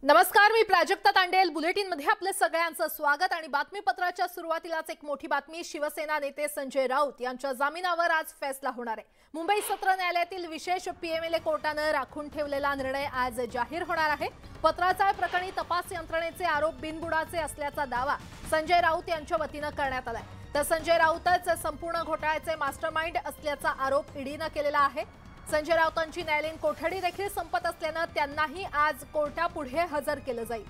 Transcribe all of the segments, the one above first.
नमस्कार, मी प्राजक्ता तांडेल. बुलेटिनमध्ये आपले सगळ्यांचं स्वागत. आणि बातमीपत्राच्या सुरुवातीलाच एक मोठी बातमी. शिवसेना नेते संजय राऊत यांच्या जामिनावर आज फैसला होणार आहे. मुंबई सत्र न्यायालयातील विशेष पीएमएलए कोर्टाने राखून ठेवलेला निर्णय आज जाहीर होणार आहे. पत्राचाळ प्रकरणी तपास यंत्रणेचे आरोप बिनबुडाचे असल्याचा दावा संजय राऊत यांच्या वतीने करण्यात आलाय. तर संजय राऊतच संपूर्ण घोटाळ्याचे मास्टरमाइंड असल्याचा आरोप ईडीने केलेला आहे. संजय राऊतांची न्यायालयीन कोठडी देखील संपत असल्याने त्यांनाही आज कोर्टापुढे हजर केलं जाईल.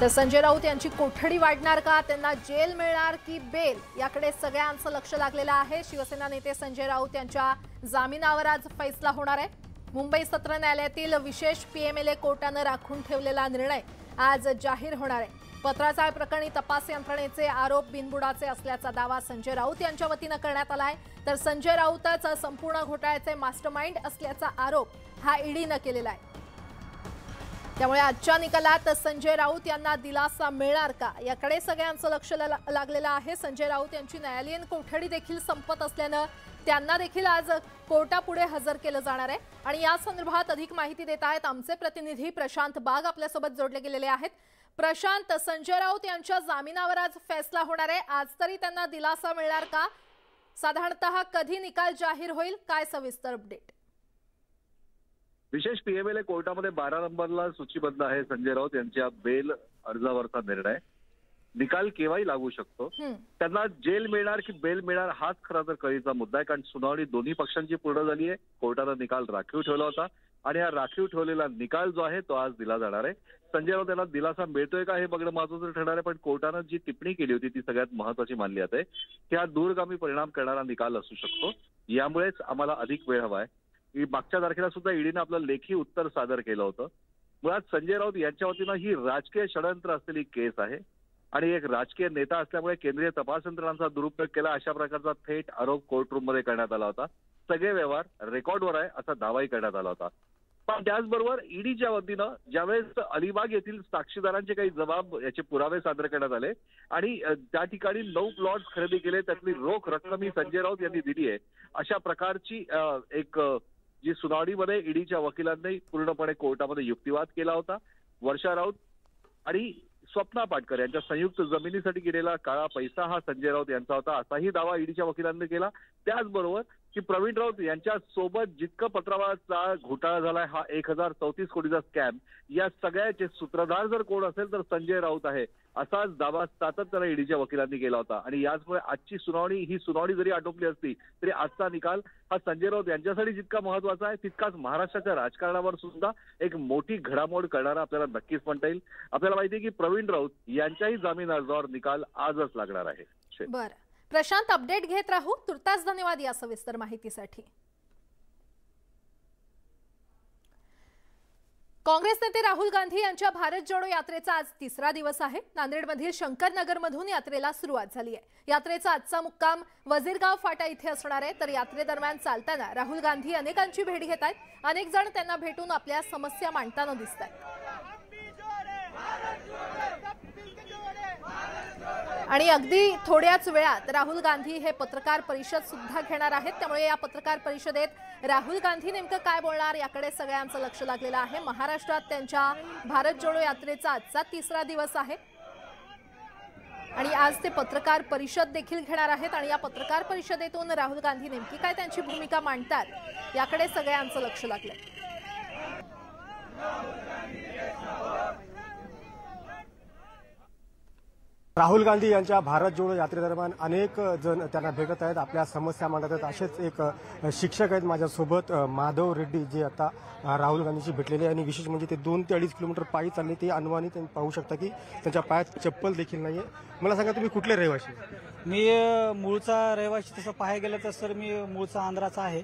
तर संजय राऊत यांची कोठडी वाढणार का, त्यांना जेल मिळणार की बेल, याकडे सगळ्यांचं लक्ष लागलेलं आहे. शिवसेना नेते संजय राऊत यांच्या जामिनावर आज फैसला होणार आहे. मुंबई सत्र न्यायालयातील विशेष पीएमएलए कोर्टाने राखून ठेवलेला निर्णय आज जाहीर होणार आहे. पत्राचाळ प्रकरणी तपास यंत्रणेचे आरोप बिनबुडाचे असल्याचा दावा संजय राऊत यांच्या वतीने करण्यात आलाय. तर संजय राऊतच संपूर्ण घोटाळ्याचे मास्टरमाइंड असल्याचा आरोप हा ईडीने केलेला आहे. त्यामुळे आजच्या निकालात संजय राऊत यांना दिलासा मिळणार का, याकडे सगळ्यांचं लक्ष लागलेलं आहे. संजय राऊत यांची न्यायालयीन कोठडी देखील संपत असल्याने त्यांना देखील आज कोर्टापुढे हजर केलं जाणार आहे. आणि या संदर्भात अधिक माहिती देत आहेत आमचे प्रतिनिधी प्रशांत बाग आपल्यासोबत जोडले गेलेले आहेत. प्रशांत, संजय राऊत यांच्या जामिनावर आज फैसला होणार आहे. आज तरी त्यांना दिलासा मिळणार का, साधारणतः कधी निकाल जाहीर होईल, काय सविस्तर अपडेट? विशेष पीएमएलए कोर्टामध्ये 12 नंबरला सूचीबद्ध आहे संजय राऊत यांच्या बेल अर्जावरचा निर्णय. निकाल केव्हाही लागू शकतो. त्यांना जेल मिळणार की बेल मिळणार हाच खरा तर कळीचा मुद्दा आहे. कारण सुनावणी दोन्ही पक्षांची पूर्ण झाली आहे. कोर्टाने निकाल राखीव ठेवला होता आणि हा राखीव ठेवलेला निकाल जो आहे तो आज दिला जाणार आहे. संजय राऊत यांना दिलासा मिळतोय का हे बघणं महत्त्वाचं ठरणार आहे. पण कोर्टानं जी टिप्पणी केली होती ती सगळ्यात महत्त्वाची मानली जाते की हा दूरगामी परिणाम करणारा निकाल असू शकतो. यामुळेच आम्हाला अधिक वेळ हवा आहे. मागच्या तारखेला सुद्धा ईडीनं आपलं लेखी उत्तर सादर केलं होतं. मुळात संजय राऊत यांच्या वतीनं ही राजकीय षडयंत्र असलेली केस आहे आणि एक राजकीय नेता असल्यामुळे केंद्रीय तपास यंत्रणांचा दुरुपयोग केला अशा प्रकारचा थेट आरोप कोर्टरूममध्ये करण्यात आला होता. सगळे व्यवहार रेकॉर्डवर आहे असा दावाही करण्यात आला होता. पण त्याचबरोबर ईडीच्या वतीनं ज्यावेळेस अलिबाग येथील साक्षीदारांचे काही जबाब याचे पुरावे सादर करण्यात आले आणि त्या ठिकाणी 9 प्लॉट्स खरेदी केले, त्यातली रोख रक्कम ही संजय राऊत यांनी दिली आहे अशा प्रकारची एक जी सुनावणीमध्ये ईडीच्या वकिलांनी पूर्णपणे कोर्टामध्ये युक्तिवाद केला होता. वर्षा राऊत आणि स्वप्ना पाटकर यांच्या संयुक्त जमिनीसाठी गेलेला काळा पैसा हा संजय राऊत यांचा होता असाही दावा ईडीच्या वकिलांनी केला. त्याचबरोबर की प्रवीण राऊत यांच्या सोबत जितकं पत्रावाळाचा घोटाळा झालाय हा 1034 कोटीचा स्कॅम, या सगळ्याचे सूत्रधार जर कोण असेल तर संजय राऊत आहे असाच दावा सातत्याने ईडीच्या वकिलांनी केला होता. आणि याचमुळे आजची ही सुनावणी जरी आटोपली असती तरी आजचा निकाल हा संजय राऊत यांच्यासाठी जितका महत्वाचा आहे तितकाच महाराष्ट्राच्या राजकारणावर सुद्धा एक मोठी घडामोड करणारा आपल्याला नक्कीच म्हणता येईल. आपल्याला माहिती आहे की प्रवीण राऊत यांच्याही जामीन अर्जावर निकाल आजच लागणार आहे. बरं प्रशांत, अपडेट घेत राहू. तुर्तास धन्यवाद या सविस्तर माहितीसाठी. काँग्रेस नेते राहुल गांधी यांच्या भारत जोडो यात्रेचा आज तिसरा दिवस आहे. नांदेडमधील शंकरनगरमधून यात्रेला सुरुवात झाली आहे. यात्रेचा आजचा मुक्काम वजीरगाव फाटा इथे असणार आहे. तर यात्रेदरम्यान चालताना राहुल गांधी अनेकांची भेट घेत आहेत. अनेक जण त्यांना भेटून आपल्या समस्या मांडताना दिसत आहेत. आणि अगदी थोड्याच वेळात राहुल गांधी हे पत्रकार परिषद सुद्धा घेणार आहेत. त्यामुळे या पत्रकार परिषदेत राहुल गांधी नेमकं काय बोलणार याकडे सगळ्यांचं लक्ष लागलेलं आहे. महाराष्ट्रात त्यांच्या भारत जोडो यात्रेचा आजचा तिसरा दिवस आहे आणि आज ते पत्रकार परिषद देखील घेणार आहेत. आणि या पत्रकार परिषदेतून राहुल गांधी नेमकी काय त्यांची भूमिका मांडतात याकडे सगळ्यांचं लक्ष लागलंय. राहुल गांधी यांच्या भारत जोडो यात्रेदरम्यान अनेक जण त्यांना भेटत आहेत, आपल्या समस्या मांडत आहेत. असेच एक शिक्षक आहेत माझ्यासोबत, माधव रेड्डी, जे आता राहुल गांधींशी भेटलेले आणि विशेष म्हणजे ते 2 ते 2.5 किलोमीटर पायी चालले. ते अनवाणी तुम्ही पाहू शकता की त्यांच्या पायात चप्पल देखील नाहीये. मला सांगा, तुम्ही कुठले रहिवासी? मी मूळचा रहिवासी. तसं पाहायला गेलं तर सर मी मूळचा आंध्राचा आहे.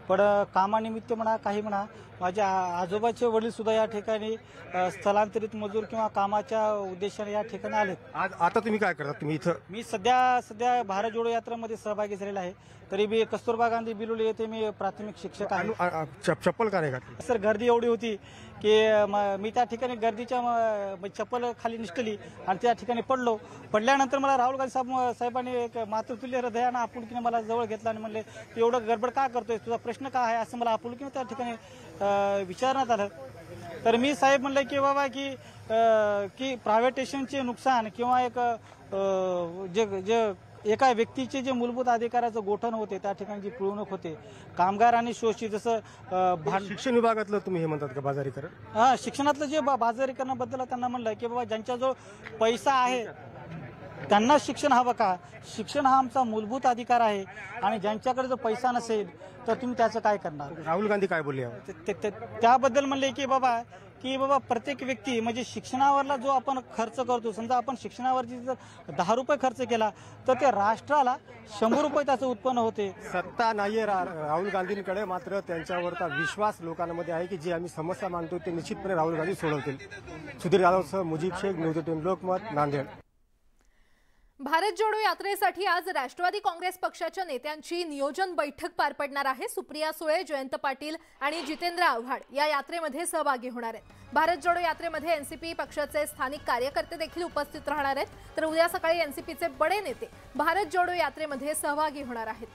पण कामानिमित्त म्हणा काही म्हणा माझ्या आजोबाचे वडील सुद्धा या ठिकाणी स्थलांतरित मजूर किंवा कामाच्या उद्देशाने या ठिकाणी आलेत. आता तुम्ही काय करता? तुम्ही इथं? मी सध्या भारत जोडो यात्रेमध्ये सहभागी झालेला आहे. तरी मी कस्तुरबा गांधी बिलोली येथे मी प्राथमिक शिक्षक आहे. चप्पल का नाही घातली? सर गर्दी एवढी होती की मी त्या ठिकाणी गर्दीच्या चप्पल खाली निसटली आणि त्या ठिकाणी पडल्यानंतर मला राहुल गांधी साहेबांनी एक मातृतुल्य हृदयानं आपुलकीने मला जवळ घेतला आणि म्हणले, तू एवढं गडबड का करतोय, तुझा प्रश्न प्रश्न काय आहे असं मला आपुलकीने त्या ठिकाणी विचारण्यात आलं. तर मी साहेब म्हणलं की बाबा की प्रायव्हेटेशनचे नुकसान किंवा एक जे एका व्यक्तीचे जे मूलभूत अधिकाराचं गोठण होते त्या ठिकाणी जी पिळवणूक होते, कामगार आणि शोषित जसं शिक्षण विभागातलं तुम्ही हे म्हणतात का बाजारीकरण? हा, शिक्षणातलं जे बाजारीकरणाबद्दल त्यांना म्हणलं की बाबा ज्यांच्याजवळ पैसा आहे त्यांना शिक्षण हवं का? शिक्षण हा आमचा मूलभूत अधिकार आहे आणि ज्यांच्याकडे जर पैसा नसेल तर तुम्ही त्याचं काय करणार? राहुल गांधी काय बोलले त्याबद्दल म्हणले की बाबा प्रत्येक व्यक्ती म्हणजे शिक्षणावरला जो आपण खर्च करतो, समजा आपण शिक्षणावरती जर 10 रुपये खर्च केला तर ते राष्ट्राला 100 रुपये त्याचं उत्पन्न होते. सत्ता नाहीये राहुल गांधींकडे, मात्र त्यांच्यावरचा विश्वास लोकांमध्ये आहे की जी आम्ही समस्या मांडतो ते निश्चितपणे राहुल गांधी सोडवतील. सुधीर यादवसह मुजीब शेख, न्यूज 18 लोकमत, नांदेड. भारत जोडो यात्रेसाठी आज राष्ट्रवादी काँग्रेस पक्षाच्या नेत्यांची नियोजन बैठक पार पडणार आहे. सुप्रिया सुळे, जयंत पाटील आणि जितेंद्र आव्हाड या यात्रेमध्ये सहभागी होणार आहेत. भारत जोडो यात्रेमध्ये एनसीपी पक्षाचे स्थानिक कार्यकर्ते देखील उपस्थित राहणार आहेत. तर उद्या सकाळी एनसीपीचे बडे नेते भारत जोडो यात्रेमध्ये सहभागी होणार आहेत.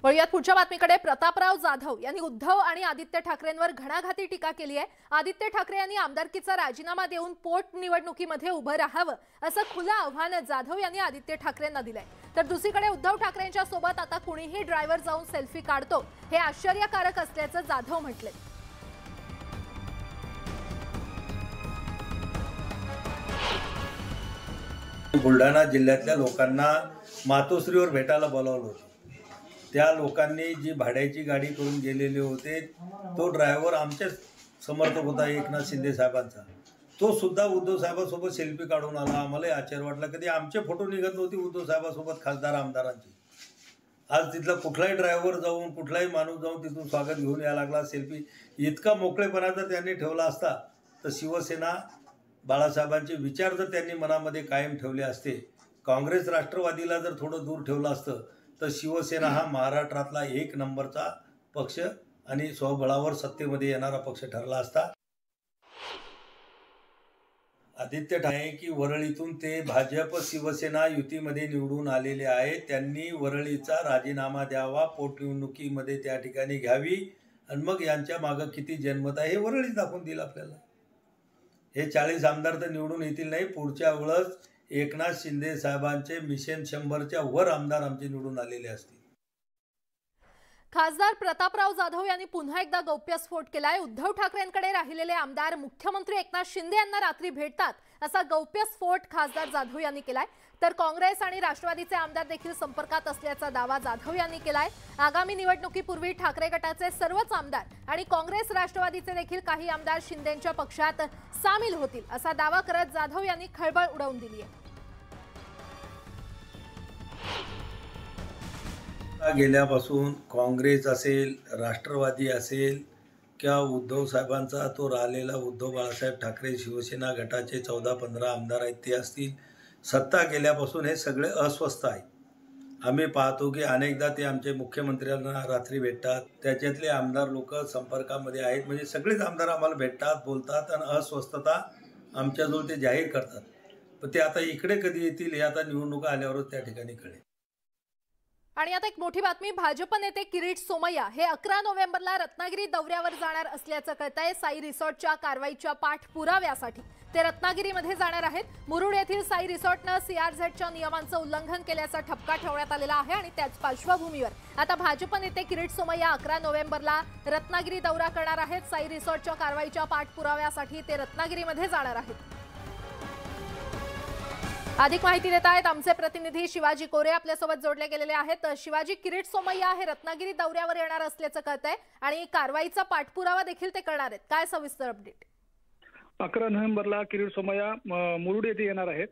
वळूयात पुढच्या बातमीकडे. प्रतापराव जाधव यांनी उद्धव आणि आदित्य ठाकरेंवर घणाघाती टीका केली आहे. आदित्य ठाकरे यांनी आमदारकीचा राजीनामा देऊन पोटनिवडणुकीमध्ये उभं राहावं असं खुलं आव्हान जाधव यांनी आदित्य ठाकरेंना दिलंय. तर दुसरीकडे उद्धव ठाकरेंच्या सोबत आता कुणीही ड्रायव्हर जाऊन सेल्फी काढतो हे आश्चर्यकारक असल्याचं जाधव म्हटलंय. बुलढाणा जिल्ह्यातल्या लोकांना मातोश्रीवर भेटायला बोलावलं होतं. त्या लोकांनी जी भाड्याची गाडी करून गेलेले होते तो ड्रायव्हर आमचे समर्थक होता एकनाथ शिंदे साहेबांचा. तो सुद्धा उद्धव साहेबांसोबत सेल्फी काढून आला. आम्हालाही आश्चर्य वाटलं, कधी आमचे फोटो निघत नव्हते उद्धव साहेबांसोबत खासदार आमदारांची. आज तिथला कुठलाही ड्रायव्हर जाऊन कुठलाही माणूस जाऊन तिथून स्वागत घेऊन यायला लागला सेल्फी. इतका मोकळेपणा जर त्यांनी ठेवला असता तर शिवसेना बाळासाहेबांचे विचार जर त्यांनी मनामध्ये कायम ठेवले असते, काँग्रेस राष्ट्रवादीला जर थोडं दूर ठेवलं असतं तर शिवसेना हा महाराष्ट्रातला 1 नंबरचा पक्ष आणि स्वबळावर सत्तेमध्ये येणारा पक्ष ठरला असता. आदित्य ठाकरे की वरळीतून ते भाजप शिवसेना युतीमध्ये निवडून आलेले आहेत. त्यांनी वरळीचा राजीनामा द्यावा, पोटनिवडणुकीमध्ये त्या ठिकाणी घ्यावी आणि मग यांच्या मागं किती जनमत आहे हे वरळी दाखवून दिलं आपल्याला. हे 40 आमदार तर निवडून येतील नाही, पुढच्या वेळेस एकनाथ शिंदे साहेबांचे मिशन 100च्या वर आमदार आमचे निवडून आलेले असतील. खासदार प्रतापराव जाधव यांनी पुन्हा एकदा गौप्यस्फोट केलाय. उद्धव ठाकरेंकडे राहिलेले आमदार मुख्यमंत्री एकनाथ शिंदे यांना रात्री भेटतात असा गौप्यस्फोट खासदार जाधव यांनी केलाय. तर काँग्रेस आणि राष्ट्रवादीचे आमदार देखील संपर्कात असल्याचा दावा जाधव यांनी केलाय. आगामी निवडणुकीपूर्वी ठाकरे गटाचे सर्वच आमदार आणि काँग्रेस राष्ट्रवादीचे देखील काही आमदार शिंदेंच्या पक्षात सामील होतील असा दावा करत जाधव यांनी खळबळ उडवून दिली आहे. गेल्यापासून काँग्रेस असेल, राष्ट्रवादी असेल किंवा उद्धव साहेबांचा तो राहिलेला उद्धव बाळासाहेब ठाकरे शिवसेना गटाचे 14-15 आमदार आहेत ते असतील, सत्ता गेल्यापासून हे सगळे अस्वस्थ आहेत. आम्ही पाहतो की अनेकदा ते आमचे मुख्यमंत्र्यांना रात्री भेटतात. त्याच्यातले आमदार लोक संपर्कामध्ये आहेत. म्हणजे सगळेच आमदार आम्हाला भेटतात, बोलतात आणि अस्वस्थता आमच्याजवळ ते जाहीर करतात. पण ते आता इकडे कधी येतील हे आता निवडणुका आल्यावरच त्या ठिकाणी कळेल. आणि आता एक मोठी बातमी. भाजप नेते किरीट सोमय्या हे 11 नोव्हेंबरला रत्नागिरी दौऱ्यावर जाणार असल्याचं कळतंय. साई रिसॉर्टच्या कारवाईच्या पाठपुराव्यासाठी ते रत्नागिरीमध्ये जाणार आहेत. मुरुड येथील साई रिसॉर्टनं सीआरझेडच्या नियमांचं उल्लंघन केल्याचा ठपका ठेवण्यात आलेला आहे आणि त्याच पार्श्वभूमीवर आता भाजप नेते किरीट सोमय्या 11 नोव्हेंबरला रत्नागिरी दौरा करणार आहेत. साई रिसॉर्टच्या कारवाईच्या पाठपुराव्यासाठी ते रत्नागिरीमध्ये जाणार आहेत. अधिक माहिती देत आहेत आमचे प्रतिनिधी शिवाजी कोरे आपल्यासोबत जोडले गेलेले आहेत. शिवाजी, किरीट सोमय्या हे रत्नागिरी दौऱ्यावर येणार असल्याचं कळतंय आणि कारवाईचा पाठपुरावा देखील ते करणार आहेत. काय सविस्तर अपडेट? 11 नोव्हेंबरला किरीट सोमय्या मुरुड येथे येणार आहेत.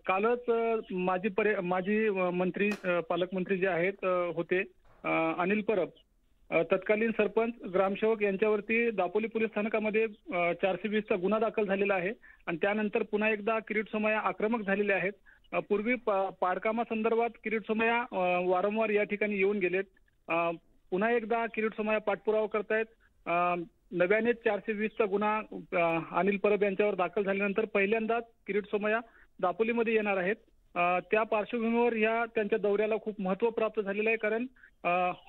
कालच माजी मंत्री पालकमंत्री जे आहेत होते अनिल परब, तत्कालीन सरपंच, ग्रामसेवक यांच्यावरती दापोली पोलीस स्थानकामध्ये 420चा गुन्हा दाखल झालेला आहे आणि त्यानंतर पुन्हा एकदा किरीट सोमय्या आक्रमक झालेले आहेत. पूर्वी पाडकामासंदर्भात किरीट सोमय्या वारंवार या ठिकाणी येऊन गेलेत. पुन्हा एकदा किरीट सोमय्या पाठपुरावा करतायत. नव्याने 420चा गुन्हा अनिल परब यांच्यावर दाखल झाल्यानंतर पहिल्यांदाच किरीट सोमय्या दापोलीमध्ये येणार आहेत. त्या पार्श्वभूमीवर ह्या त्यांच्या दौऱ्याला खूप महत्त्व प्राप्त झालेलं आहे, कारण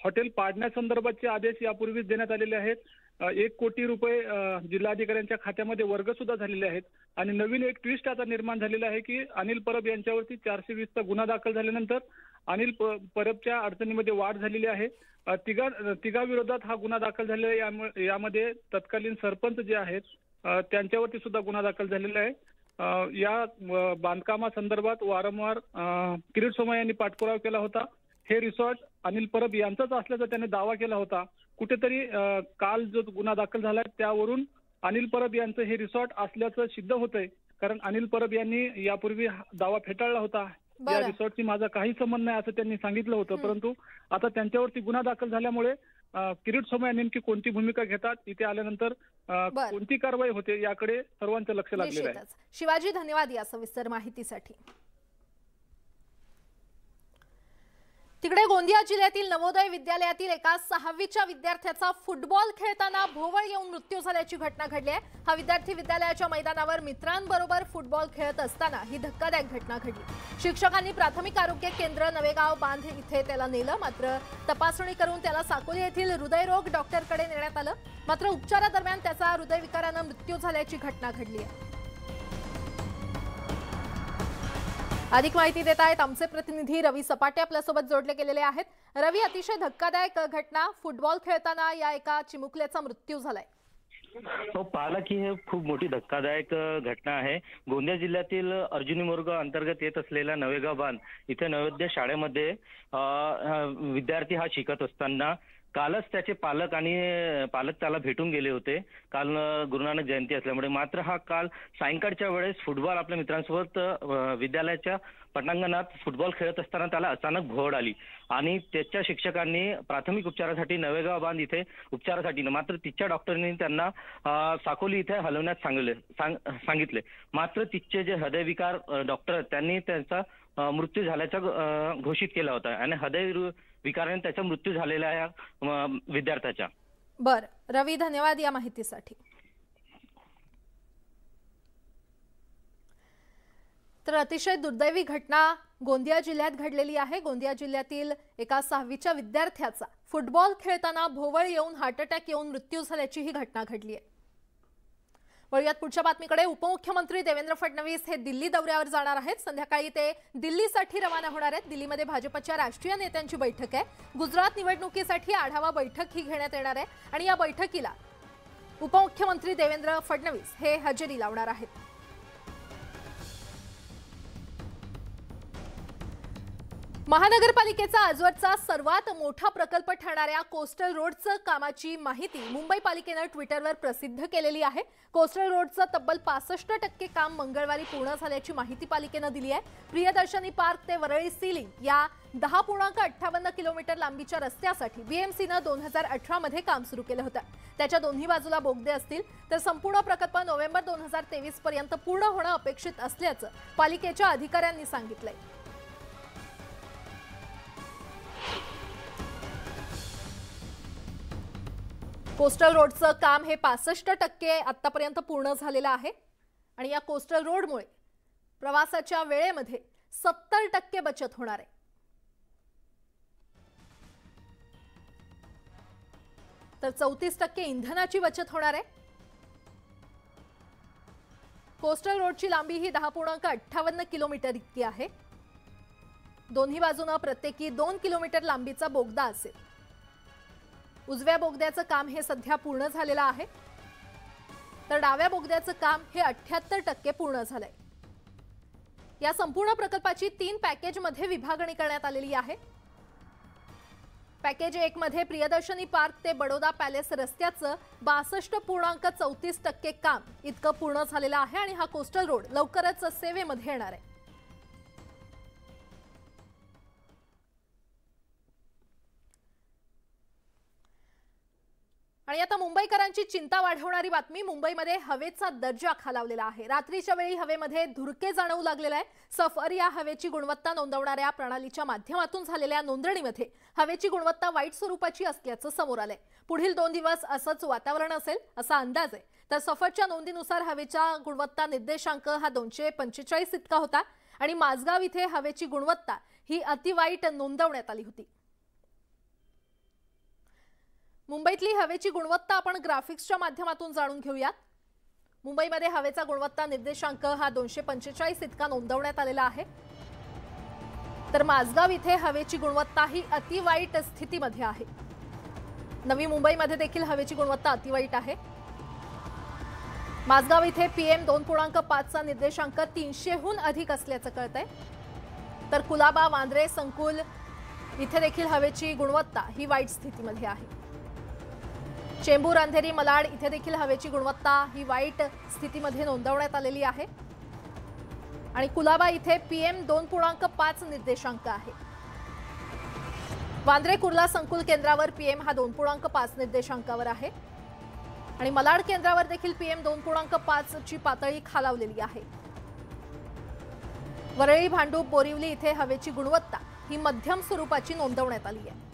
हॉटेल पाडण्यासंदर्भातचे आदेश यापूर्वीच देण्यात आलेले आहेत. 1 कोटी रुपये जिल्हाधिकाऱ्यांच्या खात्यामध्ये वर्ग सुद्धा झालेले आहेत. आणि नवीन एक ट्विस्ट आता निर्माण झालेला आहे की अनिल परब यांच्यावरती 420चा गुन्हा दाखल झाल्यानंतर अनिल परबच्या अडचणीमध्ये वाढ झालेली आहे. तिघा विरोधात हा गुन्हा दाखल झालेला आहे. यामध्ये तत्कालीन सरपंच जे आहेत त्यांच्यावरती सुद्धा गुन्हा दाखल झालेला आहे. या बांधकामासंदर्भात वारंवार किरीट सोमय्या यांनी पाठपुरावा केला होता. हे रिसॉर्ट अनिल परब यांचाच असल्याचा त्याने दावा केला होता. कुठेतरी काल जो गुन्हा दाखल झाला त्यावरून अनिल परब यांचं हे रिसॉर्ट असल्याचं सिद्ध होतंय, कारण अनिल परब यांनी यापूर्वी दावा फेटाळला होता. या रिसॉर्टची माझा काही संबंध नाही असं त्यांनी सांगितलं होतं. परंतु आता त्यांच्यावरती गुन्हा दाखल झाल्यामुळे किरीट सोमय्या नेमकी कोणती भूमिका घेतात, इथे आल्यानंतर कोणती कारवाई होते याकडे सर्वांचं लक्ष लागलेलं आहे. शिवाजी, धन्यवाद या सविस्तर माहितीसाठी. तिकडे गोंदिया जिल्ह्यातील नवोदय विद्यालयातील एका 6वीच्या विद्यार्थ्याचा फुटबॉल खेळताना भोवळ येऊन मृत्यू झाल्याची घटना घडली आहे. हा विद्यार्थी विद्यालयाच्या मैदानावर मित्रांबरोबर फुटबॉल खेळत असताना ही धक्कादायक घटना घडली. शिक्षकांनी प्राथमिक आरोग्य केंद्र नवेगाव बांध इथे त्याला नेलं, मात्र तपासणी करून त्याला साकोली येथील हृदयरोग डॉक्टरकडे नेण्यात आलं. मात्र उपचारादरम्यान त्याचा हृदयविकारानं मृत्यू झाल्याची घटना घडली आहे. अधिक माहिती देत आहेत आमचे प्रतिनिधी रवी सपाटे आपल्यासोबत जोडले गेलेले आहेत. रवी, अतिशय धक्कादायक घटना, फुटबॉल खेळताना या एका चिमुकल्याचा मृत्यू झालाय. हो, पाहिलं की हे खूप मोठी धक्कादायक घटना आहे. गोंदिया जिल्ह्यातील अर्जुनी मोर्ग अंतर्गत येत असलेल्या नवेगाव बांध इथे नवोदय शाळेमध्ये विद्यार्थी हा शिकत असताना कालच त्याचे पालक त्याला भेटून गेले होते. काल गुरु नानक जयंती असल्यामुळे. मात्र हा काल सायंकाळच्या वेळेस फुटबॉल आपल्या मित्रांसोबत विद्यालयाच्या पटांगणात फुटबॉल खेळत असताना त्याला अचानक भोवळ आली आणि त्याच्या शिक्षकांनी प्राथमिक उपचारासाठी नवेगाव बांध इथे उपचारासाठी, मात्र तिच्या डॉक्टरांनी त्यांना साकोली इथे हलवण्यास सांगितले. मात्र तिचे जे हृदयविकार डॉक्टर त्यांनी त्यांचा मृत्यू झाल्याचा घोषित केला होता आणि हृदयविकाराने त्याचा मृत्यू झालेला आहे विद्यार्थ्याच्या. बरं रवी, धन्यवाद या माहितीसाठी. तर अतिशय दुर्दैवी घटना गोंदिया जिल्ह्यात घडलेली आहे. गोंदिया जिल्ह्यातील एका 6वीच्या विद्यार्थ्याचा फुटबॉल खेळताना भोवळ येऊन हार्ट अटॅक येऊन मृत्यू झाल्याची ही घटना घडली आहे. वळूयात पुढच्या बातमीकडे. उपमुख्यमंत्री देवेंद्र फडणवीस हे दिल्ली दौऱ्यावर जाणार आहेत. संध्याकाळी ते दिल्लीसाठी रवाना होणार आहेत. दिल्लीमध्ये भाजपच्या राष्ट्रीय नेत्यांची बैठक आहे. गुजरात निवडणुकीसाठी आढावा बैठक ही घेण्यात येणार आहे आणि या बैठकीला उपमुख्यमंत्री देवेंद्र फडणवीस हे हजेरी लावणार आहेत. महानगरपालिकेचा आजवरचा सर्वात मोठा प्रकल्प ठरणाऱ्या कोस्टल रोडचं कामाची माहिती मुंबई पालिकेनं ट्विटरवर प्रसिद्ध केलेली आहे. कोस्टल रोडचं तब्बल 65% काम मंगळवारी पूर्ण झाल्याची माहिती पालिकेनं दिली आहे. प्रियदर्शनी पार्क ते वरळी सीलिंग या 10.58 किलोमीटर लांबीच्या रस्त्यासाठी बीएमसीनं 2018 मध्ये काम सुरू केलं होतं. त्याच्या दोन्ही बाजूला बोगदे असतील तर संपूर्ण प्रकल्प नोव्हेंबर 2023 पर्यंत पूर्ण होणं अपेक्षित असल्याचं पालिकेच्या अधिकाऱ्यांनी सांगितलंय. कोस्टल रोडचं काम हे 65% आतापर्यंत पूर्ण झालेलं आहे आणि या कोस्टल रोडमुळे प्रवासाच्या वेळेमध्ये 70% बचत होणार आहे. तर 34% इंधनाची बचत होणार आहे. कोस्टल रोडची लांबी ही 10.58 किलोमीटर इतकी आहे. दोन्ही बाजूने प्रत्येकी 2 किलोमीटर लांबीचा बोगदा असेल. उजव्या बोगद्याचं काम हे सध्या पूर्ण झालेलं आहे तर डाव्या बोगद्याचं काम हे 78% पूर्ण झालंय. या संपूर्ण प्रकल्पाची 3 पॅकेजमध्ये विभागणी करण्यात आलेली आहे. पॅकेज 1 मध्ये प्रियदर्शनी पार्क ते बडोदा पॅलेस रस्त्याचं 62.34% काम इतकं पूर्ण झालेलं आहे आणि हा कोस्टल रोड लवकरच सेवेमध्ये येणार आहे. आणि आता मुंबईकरांची चिंता वाढवणारी बातमी. मुंबईमध्ये हवेचा दर्जा खालावलेला आहे. रात्रीच्या वेळी हवेमध्ये धुरके जाणवू लागलेले आहे. सफर या हवेची गुणवत्ता नोंदवणाऱ्या प्रणालीच्या माध्यमातून झालेल्या नोंदणीमध्ये हवेची गुणवत्ता वाईट स्वरूपाची असल्याचं समोर आलंय. पुढील 2 दिवस असंच वातावरण असेल असा अंदाज आहे. तर सफरच्या नोंदीनुसार हवेच्या गुणवत्ता निर्देशांक हा 245 इतका होता आणि माझगाव इथे हवेची गुणवत्ता ही अतिवाईट नोंदवण्यात आली होती। मुंबईतली हवेची गुणवत्ता आपण ग्राफिक्सच्या माध्यमातून जाणून घेऊयात। मुंबईमध्ये हवेचा गुणवत्ता निर्देशांक हा 245 इतका नोंदवण्यात आलेला आहे, तर माझगाव इथे हवेची गुणवत्ता ही अतिवाईट स्थितीमध्ये आहे। नवी मुंबईमध्ये देखील हवेची गुणवत्ता अतिवाईट आहे। माझगाव इथे PM 2.5 चा निर्देशांक 300हून अधिक असल्याचं कळतंय, तर कुलाबा, वांद्रे, संकुल इथे देखील हवेची गुणवत्ता ही वाईट स्थितीमध्ये आहे। चेंबूर, अंधेरी, मलाड इथे देखील हवेची गुणवत्ता ही वाईट स्थितीमध्ये नोंदवण्यात आलेली आहे आणि कुलाबा इथे PM 2.5 निर्देशांक आहे। वांद्रे, कुर्ला, संकुल केंद्रावर PM हा 2.5 निर्देशांकावर आहे आणि मलाड केंद्रावर देखील PM 2.5 ची पातळी खालावलेली आहे। वरळी, भांडूप, बोरिवली इथे हवेची गुणवत्ता ही मध्यम स्वरूपाची नोंदवण्यात आली आहे।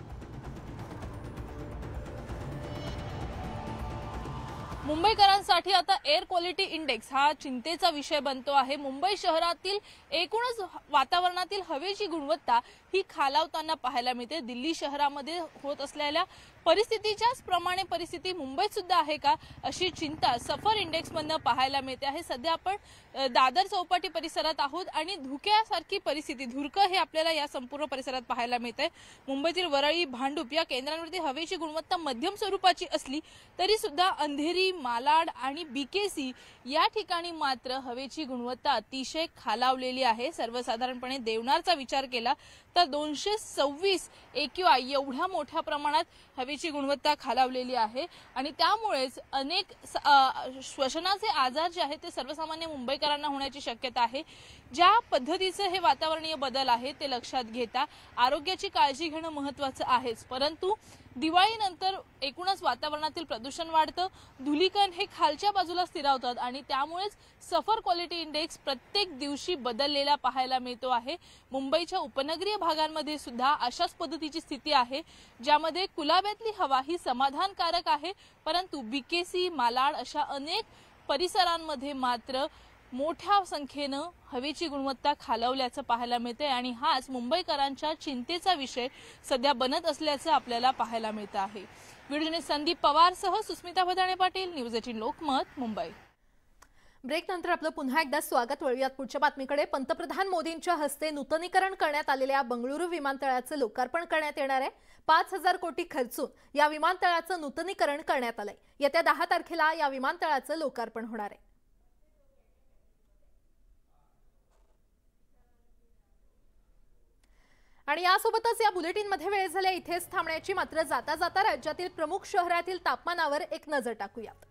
मुंबईकरांसाठी आता एअर क्वालिटी इंडेक्स हा चिंतेचा विषय बनतो आहे। मुंबई शहरातील एकूणच वातावरणातील हवेची गुणवत्ता ही खालावताना पाहायला मिळते। दिल्ली शहरामध्ये होत असलेल्या परिस्थितीच्याच प्रमाणे परिस्थिती मुंबईत सुद्धा आहे का अशी चिंता सफर इंडेक्स मधनं पाहायला मिळते आहे। सध्या आपण दादर चौपाटी परिसरात आहोत आणि धुक्यासारखी परिस्थिती, धुरकं हे आपल्याला या संपूर्ण परिसरात पाहायला मिळते। मुंबईतील वरळी, भांडूप या केंद्रांवरती हवेची गुणवत्ता मध्यम स्वरूपाची असली तरी सुद्धा अंधेरी, मालाड आणि BKC या ठिकाणी मात्र हवेची गुणवत्ता अतिशय खालावलेली आहे। सर्वसाधारणपणे देवनारचा विचार केला तर 226 AQI एवढ्या मोठ्या प्रमाणात हवेची गुणवत्ता खालावलेली आहे आणि त्यामुळेच अनेक श्वसनाचे आजार जे आहेत ते सर्वसामान्य मुंबईकरांना होण्याची शक्यता आहे। ज्या पद्धतीचे हे वातावरणीय बदल आहे ते लक्षात घेता आरोग्याची काळजी घेणं महत्त्वाचं आहेच, परंतु दिवाळीनंतर एकूणच वातावरणातील प्रदूषण वाढतं, धुलीकण हे खालच्या बाजूला स्थिरावतात आणि त्यामुळेच सफर क्वालिटी इंडेक्स प्रत्येक दिवशी बदललेला पाहायला मिळतो आहे। मुंबईच्या उपनगरीय भागांमध्ये सुद्धा अशाच पद्धतीची स्थिती आहे, ज्यामध्ये कुलाब्यातली हवा ही समाधानकारक आहे, परंतु BKC, मालाड अशा अनेक परिसरांमध्ये मात्र मोठ्या संख्येनं हवेची गुणवत्ता खालावल्याचं पाहायला मिळते आणि हाच मुंबईकरांच्या चिंतेचा विषय सध्या बनत असल्याचं आपल्याला पाहायला मिळतं आहे। व्हिडिओ जर्नलिस्ट संदीप पवारसह सुस्मिता भदाणे पाटील, न्यूज 18 लोकमत, मुंबई। ब्रेक नंतर आपलं पुन्हा एकदा स्वागत। वळूयात पुढच्या बातमीकडे। पंतप्रधान मोदींच्या हस्ते नूतनीकरण करण्यात आलेल्या बंगळुरू विमानतळाचं लोकार्पण करण्यात येणार आहे। 5,000 कोटी खर्चून या विमानतळाचं नूतनीकरण करण्यात आलंय। येत्या 10 तारखेला या विमानतळाचं लोकार्पण होणार आहे। आणि यासोबतच या बुलेटिनमध्ये वेळ झाल्या इथेच थांबण्याची, मात्र जाता जाता राज्यातील प्रमुख शहरातील तापमानावर एक नजर टाकूयात।